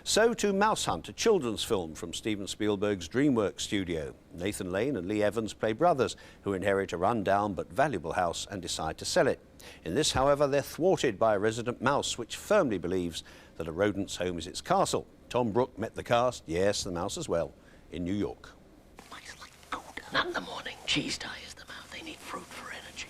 So to Mousehunt, a children's film from Steven Spielberg's DreamWorks studio. Nathan Lane and Lee Evans play brothers who inherit a run-down but valuable house and decide to sell it. In this, however, they're thwarted by a resident mouse which firmly believes that a rodent's home is its castle. Tom Brooke met the cast, yes, the mouse as well, in New York. Mice like food, not in the morning. Cheese tires them out. They need fruit for energy.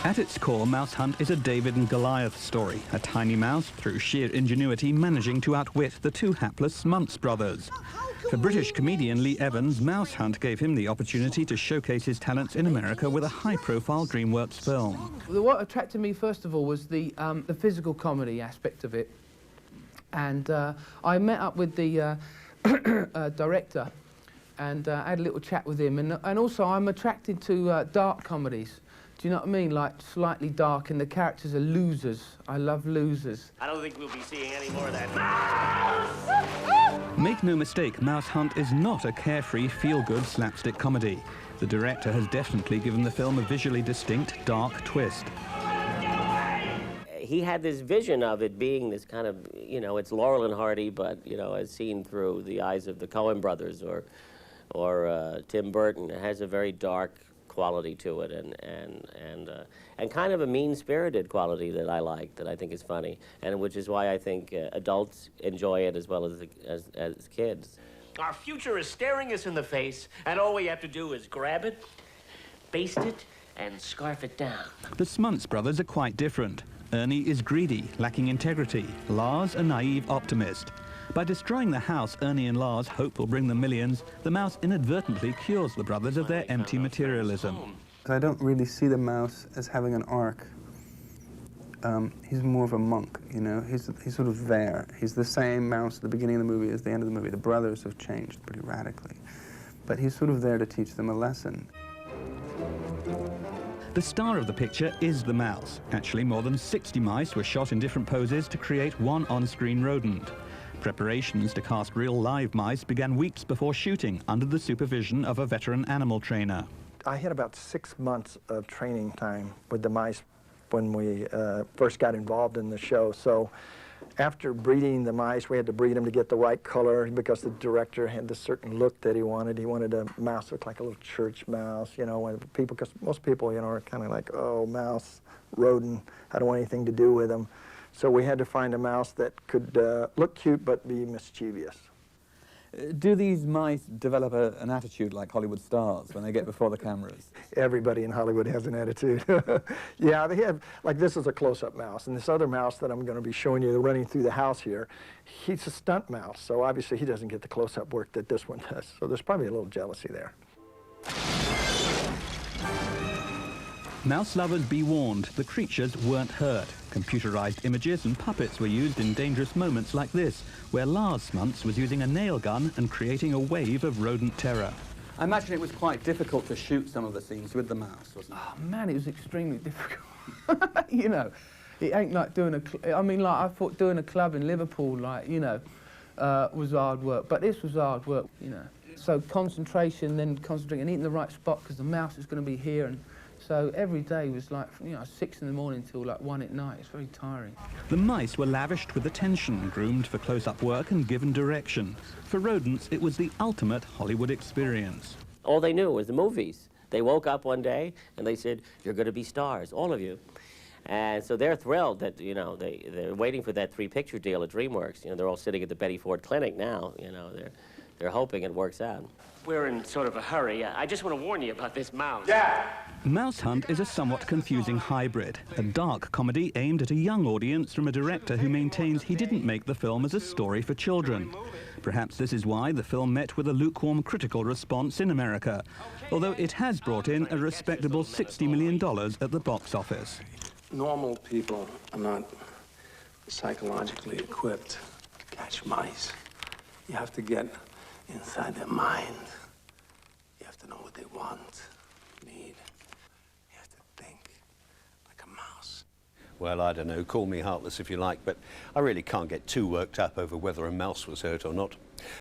At its core, Mousehunt is a David and Goliath story, a tiny mouse, through sheer ingenuity, managing to outwit the two hapless Muntz brothers. For British comedian Lee Evans, Mousehunt gave him the opportunity to showcase his talents in America with a high-profile DreamWorks film. What attracted me, first of all, was the physical comedy aspect of it. And I met up with the director, and I had a little chat with him. And also, I'm attracted to dark comedies. Do you know what I mean? Like, slightly dark, and the characters are losers. I love losers. I don't think we'll be seeing any more of that. Make no mistake, Mousehunt is not a carefree, feel-good slapstick comedy. The director has definitely given the film a visually distinct, dark twist. He had this vision of it being this kind of, you know, it's Laurel and Hardy, but, you know, as seen through the eyes of the Coen brothers or Tim Burton. It has a very dark quality to it, and kind of a mean-spirited quality that I like, that I think is funny, and which is why I think adults enjoy it as well as kids. Our future is staring us in the face, and all we have to do is grab it, baste it, and scarf it down. The Muntz brothers are quite different. Ernie is greedy, lacking integrity. Lars, a naive optimist. By destroying the house Ernie and Lars hope will bring them millions, the mouse inadvertently cures the brothers of their empty materialism. I don't really see the mouse as having an arc. He's more of a monk, you know. He's sort of there. He's the same mouse at the beginning of the movie as the end of the movie. The brothers have changed pretty radically. But he's sort of there to teach them a lesson. The star of the picture is the mouse. Actually, more than 60 mice were shot in different poses to create one on-screen rodent. Preparations to cast real live mice began weeks before shooting under the supervision of a veteran animal trainer. I had about 6 months of training time with the mice when we first got involved in the show. So after breeding the mice, we had to breed them to get the right color because the director had this certain look that he wanted. He wanted a mouse that looked like a little church mouse, you know, and people, because most people, you know, are kind of like, oh, mouse, rodent, I don't want anything to do with them. So we had to find a mouse that could look cute but be mischievous. Do these mice develop an attitude like Hollywood stars when they get before the cameras? Everybody in Hollywood has an attitude. Yeah, they have, like this is a close-up mouse, and this other mouse that I'm going to be showing you running through the house here, he's a stunt mouse, so obviously he doesn't get the close-up work that this one does. So there's probably a little jealousy there. Mouse lovers be warned, the creatures weren't hurt. Computerized images and puppets were used in dangerous moments like this, where Lars Muntz was using a nail gun and creating a wave of rodent terror. I imagine it was quite difficult to shoot some of the scenes with the mouse, wasn't it? Oh, man, it was extremely difficult. You know, it ain't like doing I mean, like, I thought doing a club in Liverpool, like, you know, was hard work, but this was hard work, you know. So concentration, then concentrating and eating the right spot, because the mouse is going to be here, and so every day was like, you know, 6 in the morning till like 1 at night. It's very tiring. The mice were lavished with attention, groomed for close-up work and given direction. For rodents, it was the ultimate Hollywood experience. All they knew was the movies. They woke up one day and they said, you're going to be stars, all of you. And so they're thrilled that, you know, they're waiting for that 3-picture deal at DreamWorks. You know, they're all sitting at the Betty Ford Clinic now. You know, they're hoping it works out. We're in sort of a hurry. I just want to warn you about this mouse. Yeah. Mousehunt is a somewhat confusing hybrid, a dark comedy aimed at a young audience from a director who maintains he didn't make the film as a story for children. Perhaps this is why the film met with a lukewarm critical response in America, although it has brought in a respectable $60 million at the box office. Normal people are not psychologically equipped to catch mice. You have to get inside their mind. You have to know what they want, need. You have to think like a mouse. Well, I don't know, call me heartless if you like, but I really can't get too worked up over whether a mouse was hurt or not.